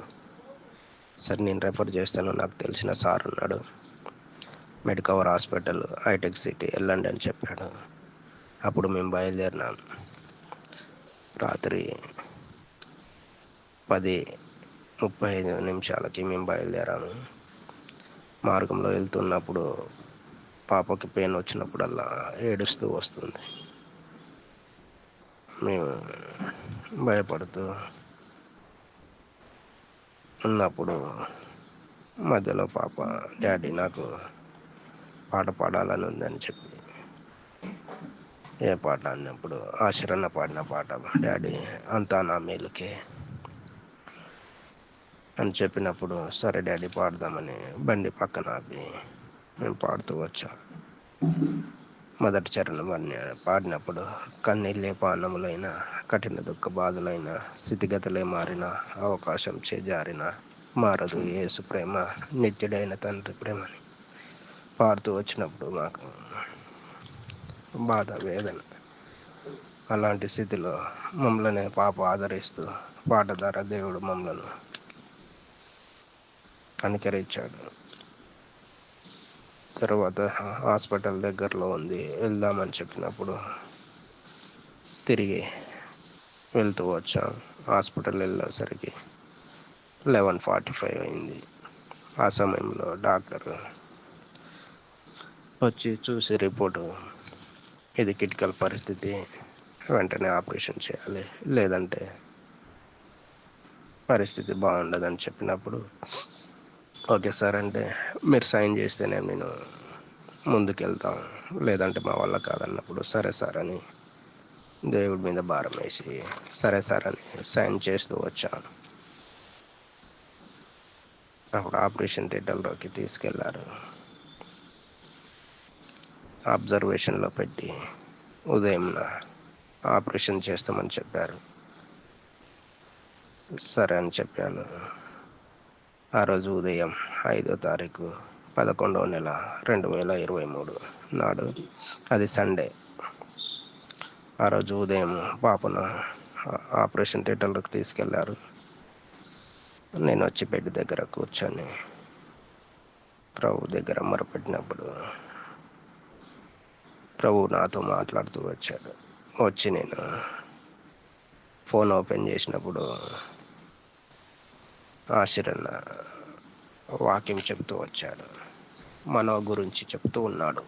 S8: సరే నేను రెఫర్ చేస్తాను, నాకు తెలిసిన సార్ ఉన్నాడు, మెడికవర్ హాస్పిటల్ హైటెక్ సిటీ వెళ్ళండి అని చెప్పాడు. అప్పుడు మేము బయలుదేరినాం. రాత్రి 10:35 మేము బయలుదేరాము. మార్గంలో వెళ్తున్నప్పుడు పాపకి పెయిన్ వచ్చినప్పుడల్లా ఏడుస్తూ వస్తుంది. మేము భయపడుతూ ఉన్నప్పుడు మధ్యలో పాప డాడీ నాకు పాట పాడాలని ఉందని చెప్పి, ఏ పాట అన్నప్పుడు ఆశరణ పాడిన పాట, డాడీ అంతా నా మేలుకే అని చెప్పినప్పుడు సరే డాడీ పాడదామని బండి పక్కన ఆపి మేము పాడుతూ వచ్చాం. మొదటి చరణం పాడినప్పుడు కన్నీళ్ళే పానములైన, కఠిన దుఃఖ బాధలైన, స్థితిగతులే మారిన, అవకాశం చేజారిన, మారదు యేసు ప్రేమ, నిత్యుడైన తండ్రి ప్రేమని పాడుతూ వచ్చినప్పుడు మాకు బాధ, వేదన. అలాంటి స్థితిలో మమ్మల్ని పాప ఆదరిస్తూ పాట ద్వారా దేవుడు మమ్మలను కనికరించాడు. తర్వాత హాస్పిటల్ దగ్గరలో ఉంది, వెళ్దామని చెప్పినప్పుడు తిరిగి వెళ్తూ వచ్చాం. హాస్పిటల్ వెళ్ళేసరికి 11:45 అయింది. ఆ సమయంలో డాక్టర్ వచ్చి చూసి రిపోర్టు, ఇది క్రిటికల్ పరిస్థితి, వెంటనే ఆపరేషన్ చేయాలి, లేదంటే పరిస్థితి బాగుండదని చెప్పినప్పుడు ఓకే సార్ అంటే మీరు సైన్ చేస్తేనే నేను ముందుకెళ్తాం, లేదంటే మా వల్ల కాదన్నప్పుడు సరే సార్ అని దేవుడి మీద భారం వేసి సరే సార్ అని సైన్ చేస్తూ వచ్చాను. అప్పుడు ఆపరేషన్ థియేటర్లోకి తీసుకెళ్లారు. అబ్జర్వేషన్లో పెట్టి ఉదయం ఆపరేషన్ చేస్తామని చెప్పారు. సరే అని చెప్పాను. ఆ రోజు ఉదయం 5వ తారీఖు 11వ నెల 2023 నాడు, అది సండే. ఆ రోజు ఉదయం పాపను ఆపరేషన్ థియేటర్లోకి తీసుకెళ్లారు. నేను వచ్చి బెడ్ దగ్గర కూర్చొని ప్రభు దగ్గర మొరపెట్టినప్పుడు ప్రభు నాతో మాట్లాడుతూ వచ్చాడు. వచ్చి నేను ఫోన్ ఓపెన్ చేసినప్పుడు ఆశీర్ణ వాక్యం చెబుతూ వచ్చాడు. మనో గురించి చెప్తూ ఉన్నాడు.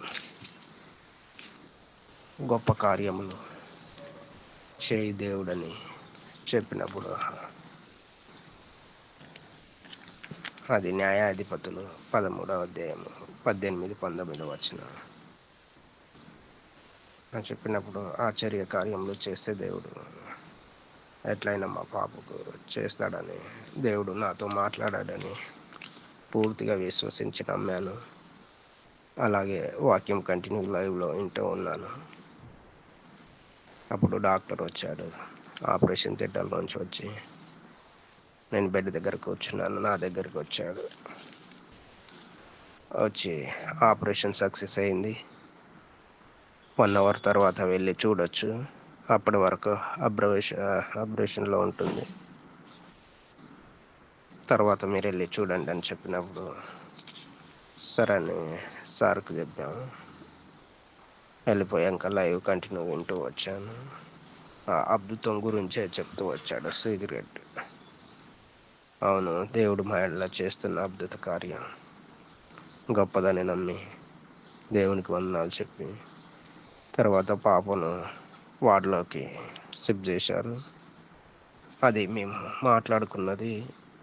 S8: గొప్ప కార్యములు చేయి దేవుడని చెప్పినప్పుడు అది న్యాయాధిపతులు 13వ అధ్యాయము 18-19 వచనం చెప్పినప్పుడు ఆశ్చర్య కార్యములు చేస్తే దేవుడు ఎట్లయినా మా పాపకు చేస్తాడని, దేవుడు నాతో మాట్లాడాడని పూర్తిగా విశ్వసించి నమ్మాను. అలాగే వాక్యం కంటిన్యూ లైవ్లో వింటూ ఉన్నాను. అప్పుడు డాక్టర్ వచ్చాడు. ఆపరేషన్ థియేటర్లోంచి వచ్చి నేను బెడ్ దగ్గర కూర్చున్నాను. నా దగ్గరికి వచ్చాడు. వచ్చి ఆపరేషన్ సక్సెస్ అయింది, 1 అవర్ తర్వాత వెళ్ళి చూడొచ్చు, అప్పటి వరకు అబ్రేషన్లో ఉంటుంది, తర్వాత మీరు వెళ్ళి చూడండి అని చెప్పినప్పుడు సరే అని సార్కు చెప్పాము. వెళ్ళిపోయాక లైవ్ కంటిన్యూ వింటూ వచ్చాను. ఆ అద్భుతం గురించే చెప్తూ వచ్చాడు సిగరెట్. అవును, దేవుడు మా ఎడల చేస్తున్న అద్భుత కార్యం గొప్పదని నమ్మి దేవునికి వందనాలు చెప్పి తర్వాత పాపను వార్డులోకి షిఫ్ట్ చేశారు. అది మేము మాట్లాడుకున్నది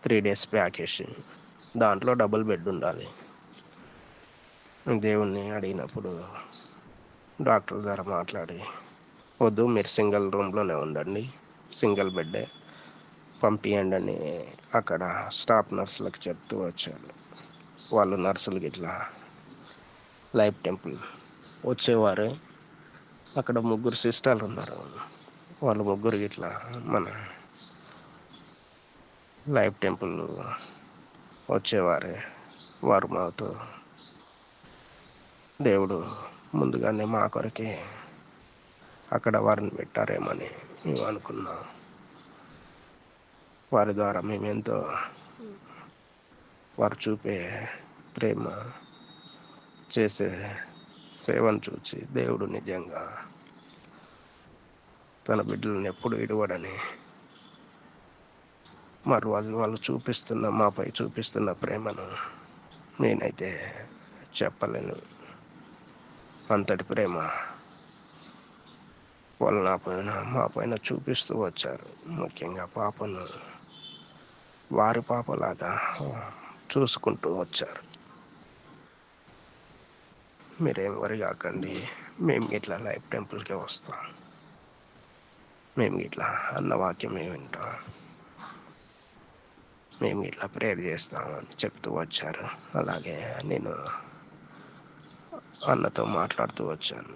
S8: 3 days ప్యాకేజ్. దాంట్లో డబుల్ బెడ్ ఉండాలి. దేవుణ్ణి అడిగినప్పుడు డాక్టర్ ద్వారా మాట్లాడి వద్దు, మీరు సింగిల్ రూమ్లోనే ఉండండి, సింగిల్ బెడ్డే పంపియండి అని అక్కడ స్టాఫ్ నర్సులకు చెప్తూ వచ్చాడు. వాళ్ళు నర్సులకి ఇట్లా లైఫ్ టెంపుల్ వచ్చేవారే. అక్కడ 3 సిస్టర్లు ఉన్నారు. వాళ్ళు 3 ఇట్లా మన లైఫ్ టెంపుల్ వచ్చేవారే. వారు మాతో దేవుడు ముందుగానే మా కొరకే అక్కడ వారిని పెట్టారేమని మేము అనుకున్నాం. వారి ద్వారా మేమెంతో వారు చూపే ప్రేమ, చేసే సేవను చూసి దేవుడు నిజంగా తన బిడ్డలను ఎప్పుడు ఇడవడని, మరి వాళ్ళు మాపై చూపిస్తున్న ప్రేమను నేనైతే చెప్పలేను. అంతటి ప్రేమ వాళ్ళు మా పైన చూపిస్తూ వచ్చారు. ముఖ్యంగా పాపను వారి పాపలాగా చూసుకుంటూ వచ్చారు. మీరేం వరి కాకండి, మేము ఇట్లా లైఫ్ టెంపుల్కే వస్తాం, మేము ఇట్లా అన్న వాక్యమే వింటాం, మేము ఇట్లా ప్రేయర్ చేస్తాం అని చెప్తూ వచ్చారు. అలాగే నేను అన్నతో మాట్లాడుతూ వచ్చాను.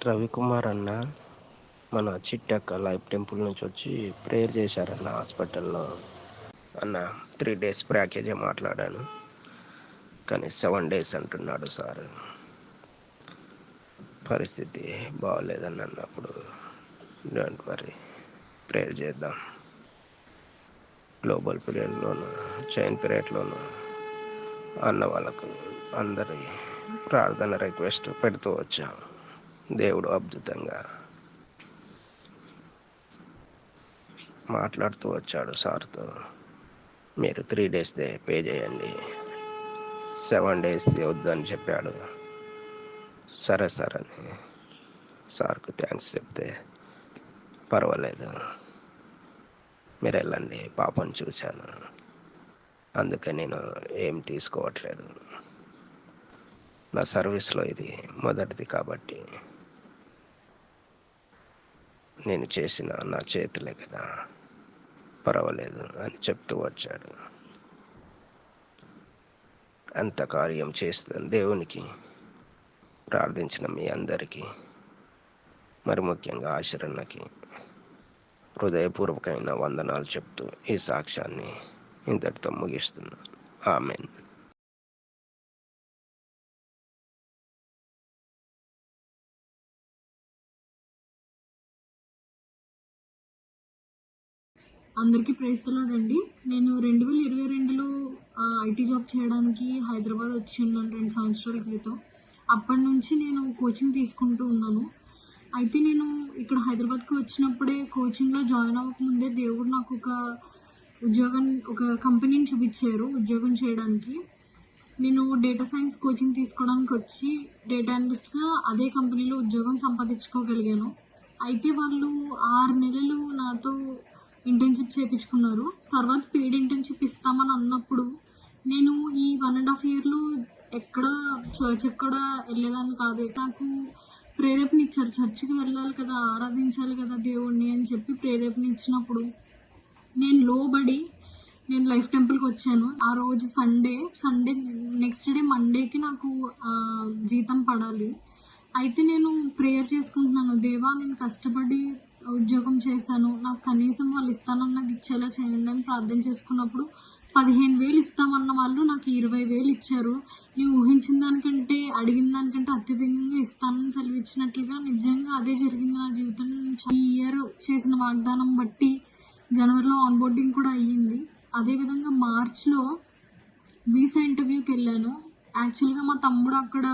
S8: రవికుమార్ అన్న మన చిట్టక్క లైఫ్ టెంపుల్ నుంచి వచ్చి ప్రేయర్ చేశారన్న హాస్పిటల్లో. అన్న 3 days ప్యాకేజే మాట్లాడాను, కానీ 7 days అంటున్నాడు సార్. పరిస్థితి బాగోలేదని అన్నప్పుడు డోంట్ వరీ, ప్రేయర్ చేద్దాం. గ్లోబల్ పీరియడ్లోను చైన్ పీరియడ్లోను అన్న వాళ్ళకు అందరి ప్రార్థన రిక్వెస్ట్ పెడుతూ వచ్చాం. దేవుడు అద్భుతంగా మాట్లాడుతూ వచ్చాడు సార్తో. మీరు 3 days పే చేయండి, 7 days వద్దని చెప్పాడు. సరే సార్ అని సార్కు థ్యాంక్స్ చెప్తే, పర్వాలేదు మీరు వెళ్ళండి, పాపను చూశాను, అందుకే నేను ఏం తీసుకోవట్లేదు, నా సర్వీస్లో ఇది మొదటిది కాబట్టి నేను చేసిన నా చేతులే కదా, పర్వాలేదు అని చెప్తూ వచ్చాడు. అంత కార్యం చేస్తున్న దేవునికి ప్రార్థించిన మీ అందరికీ, మరి ముఖ్యంగా ఆశరణకి హృదయపూర్వకమైన వందనాలు చెప్తూ ఈ సాక్ష్యాన్ని ఇంతటితో ముగిస్తున్నాను. ఆమెన్.
S9: అందరికీ ప్రైజ్ ది లార్డ్ అండి. నేను 2022లో ఐటీ జాబ్ చేయడానికి హైదరాబాద్ వచ్చి ఉన్నాను 2 సంవత్సరాల క్రితం. అప్పటి నుంచి నేను కోచింగ్ తీసుకుంటూ ఉన్నాను. అయితే నేను ఇక్కడ హైదరాబాద్కి వచ్చినప్పుడే కోచింగ్లో జాయిన్ అవ్వకముందే దేవుడు నాకు ఒక కంపెనీని చూపించారు ఉద్యోగం చేయడానికి. నేను డేటా సైన్స్ కోచింగ్ తీసుకోవడానికి వచ్చి డేటా అనలిస్ట్గా అదే కంపెనీలో ఉద్యోగం సంపాదించుకోగలిగాను. అయితే వాళ్ళు 6 నెలలు నాతో ఇంటర్న్షిప్ చేయించుకున్నారు. తర్వాత పెయిడ్ ఇంటర్న్షిప్ ఇస్తామని అన్నప్పుడు నేను ఈ 1.5 yearలో చర్చ్ ఎక్కడ వెళ్ళేదాన్ని కాదు. నాకు ప్రేరేపణ ఇచ్చారు, చర్చికి వెళ్ళాలి కదా, ఆరాధించాలి కదా దేవుణ్ణి అని చెప్పి ప్రేరేపణ ఇచ్చినప్పుడు నేను లోబడి నేను లైఫ్ టెంపుల్కి వచ్చాను. ఆ రోజు సండే నెక్స్ట్ డే మండేకి నాకు జీతం పడాలి. అయితే నేను ప్రేయర్ చేసుకుంటున్నాను, దేవా నేను కష్టపడి ఉద్యోగం చేశాను, నాకు కనీసం వాళ్ళు ఇస్తానన్నది ఇచ్చేలా చేయండి అని ప్రార్థన చేసుకున్నప్పుడు 15,000 ఇస్తామన్న వాళ్ళు నాకు 20,000 ఇచ్చారు. నేను ఊహించిన దానికంటే అడిగిన దానికంటే అత్యధికంగా ఇస్తానని సెలవిచ్చినట్లుగా నిజంగా అదే జరిగింది నా జీవితంలో. ఈ ఇయర్ చేసిన వాగ్దానం బట్టి జనవరిలో ఆన్బోర్డింగ్ కూడా అయ్యింది. అదేవిధంగా మార్చ్లో వీసా ఇంటర్వ్యూకి వెళ్ళాను. యాక్చువల్గా మా తమ్ముడు అక్కడ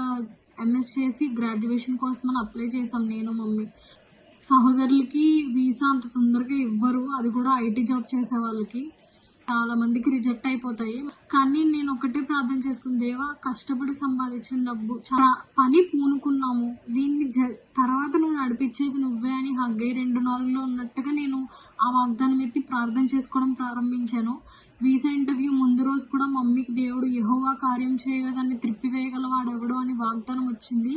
S9: ఎంఎస్ చేసి గ్రాడ్యుయేషన్ కోసం అని అప్లై చేసాం నేను మమ్మీ. సహోదరులకి వీసా అంత తొందరగా ఇవ్వరు, అది కూడా ఐటీ జాబ్ చేసే వాళ్ళకి. చాలా మందికి రిజెక్ట్ అయిపోతాయి. కానీ నేను ఒకటే ప్రార్థన చేసుకుని, దేవా కష్టపడి సంపాదించిన డబ్బు పని పూనుకున్నాము, దీన్ని తర్వాత నువ్వు నడిపించేది నువ్వే అని హగ్గై 2:4లో ఉన్నట్టుగా నేను ఆ వాగ్దానం ఎత్తి ప్రార్థన చేసుకోవడం ప్రారంభించాను. వీసా ఇంటర్వ్యూ ముందు రోజు కూడా మమ్మీకి దేవుడు యెహోవా కార్యం చేయగా దాన్ని త్రిప్పివేయగలవాడెవడో అని వాగ్దానం వచ్చింది.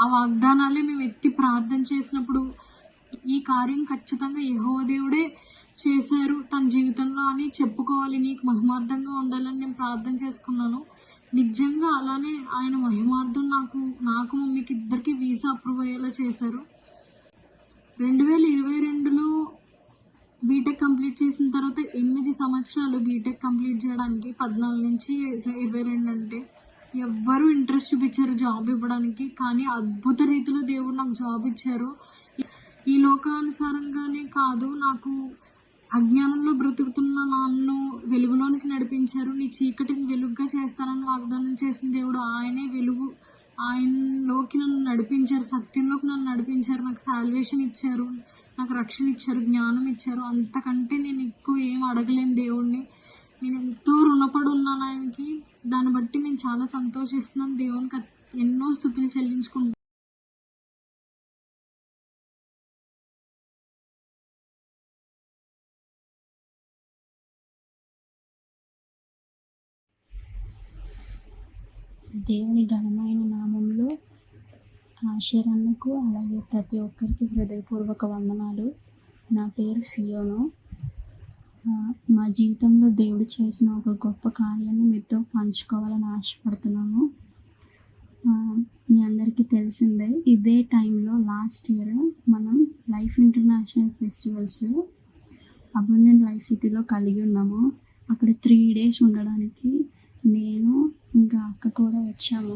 S9: ఆ వాగ్దానాలే మేము ఎత్తి ప్రార్థన చేసినప్పుడు ఈ కార్యం ఖచ్చితంగా యెహోవా దేవుడే చేశారు తన జీవితంలో అని చెప్పుకోవాలి, నీకు మహిమార్థంగా ఉండాలని నేను ప్రార్థన చేసుకున్నాను. నిజంగా అలానే ఆయన మహిమార్థం నాకు మమ్మీకి ఇద్దరికి వీసా అప్రూవ్ అయ్యేలా చేశారు. 2022లో బీటెక్ కంప్లీట్ చేసిన తర్వాత 8 సంవత్సరాలు బీటెక్ కంప్లీట్ చేయడానికి, 14 నుంచి 22 అంటే ఎవ్వరూ ఇంట్రెస్ట్ చూపించారు జాబ్ ఇవ్వడానికి. కానీ అద్భుత రీతిలో దేవుడు నాకు జాబ్ ఇచ్చారు. ఈ లోకానుసారంగానే కాదు, నాకు అజ్ఞానంలో బ్రతుకుతున్న నన్ను వెలుగులోనికి నడిపించారు. నీ చీకటిని వెలుగుగా చేస్తానని వాగ్దానం చేసిన దేవుడు ఆయనే వెలుగు. ఆయనలోకి నన్ను నడిపించారు, సత్యంలోకి నన్ను నడిపించారు, నాకు సాల్వేషన్ ఇచ్చారు, నాకు రక్షణ ఇచ్చారు, జ్ఞానం ఇచ్చారు. అంతకంటే నేను ఎక్కువ ఏం అడగలేను దేవుడిని. నేను ఎంతో రుణపడి ఉన్నాను ఆయనకి. దాన్ని బట్టి నేను చాలా సంతోషిస్తున్నాను, దేవునికి ఎన్నో స్తుతులు చెల్లించుకుంటున్నాను.
S10: దేవుని ఘనమైన నామంలో ఆశీర్వాదకు అలాగే ప్రతి ఒక్కరికి హృదయపూర్వక వందనాలు. నా పేరు సియోను. మా జీవితంలో దేవుడు చేసిన ఒక గొప్ప కార్యాన్ని మీతో పంచుకోవాలని ఆశపడుతున్నాను. మీ అందరికీ తెలిసిందే, ఇదే టైంలో లాస్ట్ ఇయర్ మనం life international festivals abundant life సిటీలో కలిగి ఉన్నాము. అక్కడ 3 days ఉండడానికి నేను ఇంకా అక్క కూడా వచ్చాము.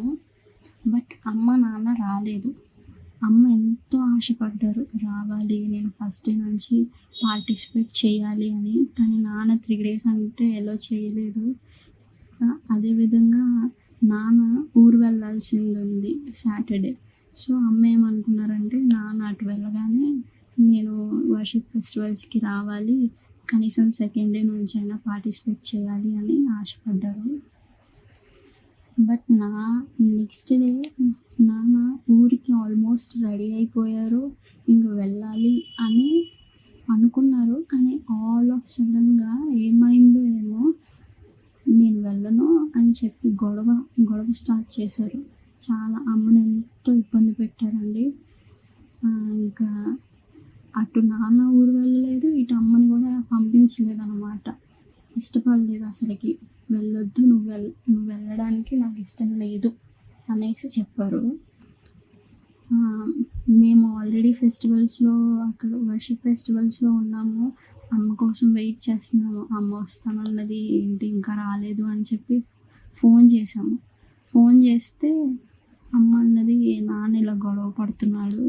S10: బట్ అమ్మ నాన్న రాలేదు. అమ్మ ఎంతో ఆశపడ్డారు, రావాలి, నేను ఫస్ట్ డే నుంచి పార్టిసిపేట్ చేయాలి అని. కానీ నాన్న 3 days అంటే ఎలో చేయలేదు. అదేవిధంగా నాన్న ఊరు వెళ్ళాల్సింది ఉంది సాటర్డే. సో అమ్మ ఏమనుకున్నారంటే, నాన్న అటు వెళ్ళగానే నేను వర్షిప్ ఫెస్టివల్స్కి రావాలి, కనీసం సెకండ్ డే నుంచి అయినా పార్టిసిపేట్ చేయాలి అని ఆశపడ్డారు. బట్ నెక్స్ట్ డే నాన్న ఊరికి ఆల్మోస్ట్ రెడీ అయిపోయారు, ఇంక వెళ్ళాలి అని అనుకున్నారు. కానీ ఆల్ ఆఫ్ సడన్గా ఏమైందో ఏమో, నేను వెళ్ళను అని చెప్పి గొడవ స్టార్ట్ చేశారు. చాలా అమ్మని ఎంతో ఇబ్బంది పెట్టారండి. ఇంకా అటు నాన్న ఊరు వెళ్ళలేదు, ఇటు అమ్మని కూడా పంపించలేదు అన్నమాట. ఇష్టపడలేదు అసలుకి. వెళ్ళొద్దు, నువ్వు వెళ్ళడానికి నాకు ఇష్టం లేదు అనేసి చెప్పారు. మేము ఆల్రెడీ ఫెస్టివల్స్లో అక్కడ వర్షిప్ ఫెస్టివల్స్లో ఉన్నాము. అమ్మ కోసం వెయిట్ చేస్తున్నాము. అమ్మ వస్తానన్నది ఏంటి ఇంకా రాలేదు అని చెప్పి ఫోన్ చేసాము. ఫోన్ చేస్తే అమ్మ అన్నది, నాన్న ఇలా గొడవ పడుతున్నాడు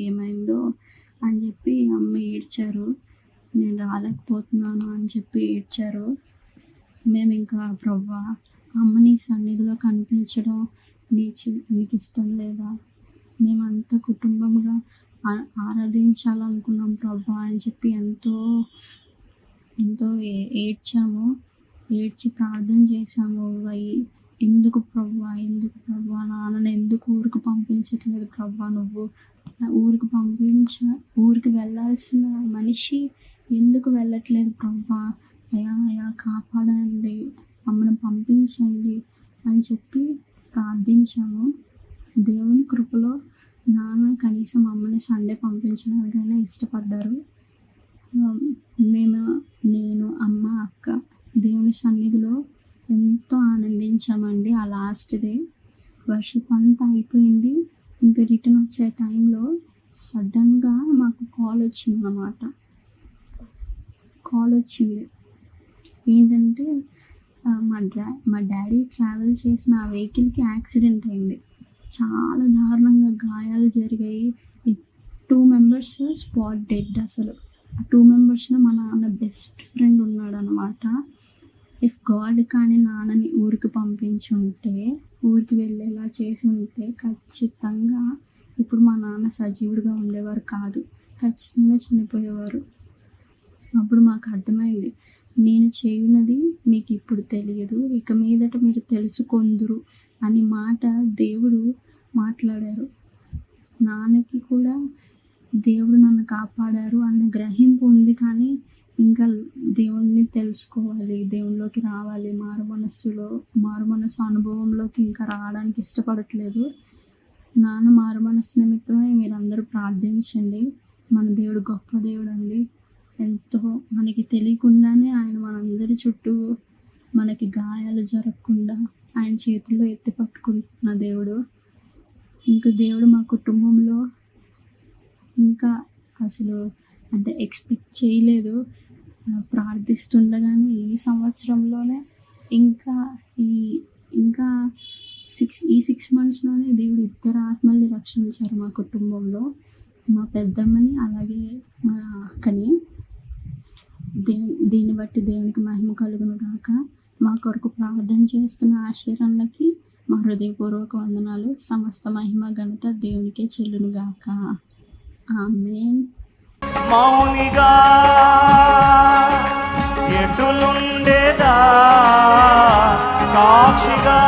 S10: ఏమైందో అని చెప్పి అమ్మ ఏడ్చారు. నేను రాలేకపోతున్నాను అని చెప్పి ఏడ్చారు. మేము ఇంకా, ప్రభువా అమ్మని సన్నిధిలో కనిపించడం నీకు ఇష్టం లేదా? మేమంతా కుటుంబంగా ఆరాధించాలనుకున్నాం ప్రభువా అని చెప్పి ఎంతో ఏడ్చాము. ఏడ్చి ప్రార్థన చేశాము. ఎందుకు ప్రభువా నాన్నని ఎందుకు ఊరికి పంపించట్లేదు ప్రభువా? నువ్వు ఊరికి వెళ్ళాల్సిన మనిషి ఎందుకు వెళ్ళట్లేదు ప్రభువా? అయా కాపాడండి, అమ్మను పంపించండి అని చెప్పి ప్రార్థించాము. దేవుని కృపలో నాన్న కనీసం అమ్మని సండే పంపించడానికైనా ఇష్టపడ్డారు. నేను అమ్మ అక్క దేవుని సన్నిధిలో ఎంతో ఆనందించామండి. ఆ లాస్ట్ డే వర్షిప్ అంతా అయిపోయింది. ఇంకా రిటర్న్ వచ్చే టైంలో సడన్గా మాకు కాల్ వచ్చిందన్నమాట. కాల్ వచ్చింది ఏంటంటే మా డాడీ ట్రావెల్ చేసిన ఆ వెహికల్కి యాక్సిడెంట్ అయింది. చాలా దారుణంగా గాయాలు జరిగాయి. 2 మెంబర్స్ స్పాట్ డెడ్. అసలు ఆ 2 మెంబర్స్లో మా నాన్న బెస్ట్ ఫ్రెండ్ ఉన్నాడు అనమాట. ఇఫ్ గాడ్ కానీ నాన్నని ఊరికి పంపించి ఉంటే, ఊరికి వెళ్ళేలా చేసి ఉంటే ఖచ్చితంగా ఇప్పుడు మా నాన్న సజీవుడిగా ఉండేవారు కాదు, ఖచ్చితంగా చనిపోయేవారు. అప్పుడు మాకు అర్థమైంది, నేను చేయనది మీకు ఇప్పుడు తెలియదు, ఇక మీదట మీరు తెలుసుకొందురు అని మాట దేవుడు మాట్లాడారు. నాన్నకి కూడా దేవుడు నన్ను కాపాడారు అన్న గ్రహింపు ఉంది, కానీ ఇంకా దేవుణ్ణి తెలుసుకోవాలి, దేవునిలోకి రావాలి, మారు మనస్సు అనుభవంలోకి ఇంకా రావడానికి ఇష్టపడట్లేదు. నాన్న మారు మనస్సు నిమిత్తమే మీరందరూ ప్రార్థించండి. మన దేవుడు గొప్ప దేవుడు అండి. ఎంతో మనకి తెలియకుండానే ఆయన మనందరి చుట్టూ మనకి గాయాలు జరగకుండా ఆయన చేతుల్లో ఎత్తి పట్టుకుంటున్న దేవుడు. ఇంకా దేవుడు మా కుటుంబంలో ఇంకా అసలు ఎక్స్పెక్ట్ చేయలేదు. ప్రార్థిస్తుండగానే ఈ సంవత్సరంలోనే ఇంకా ఈ 6 మంత్స్లోనే దేవుడు 2 ఆత్మల్ని రక్షించారు మా కుటుంబంలో. మా పెద్దమ్మని అలాగే మా అక్కని. దీన్ని బట్టి దేవునికి మహిమ కలుగును గాక. మా కొరకు ప్రార్థన చేస్తున్న ఆశీర్వాదాలకి మా హృదయపూర్వక వందనాలు. సమస్త మహిమ ఘనత దేవునికే చెల్లును గాక. ఆమేన్.
S1: మౌనిగా ఎటులుండేదా, సాక్షిగా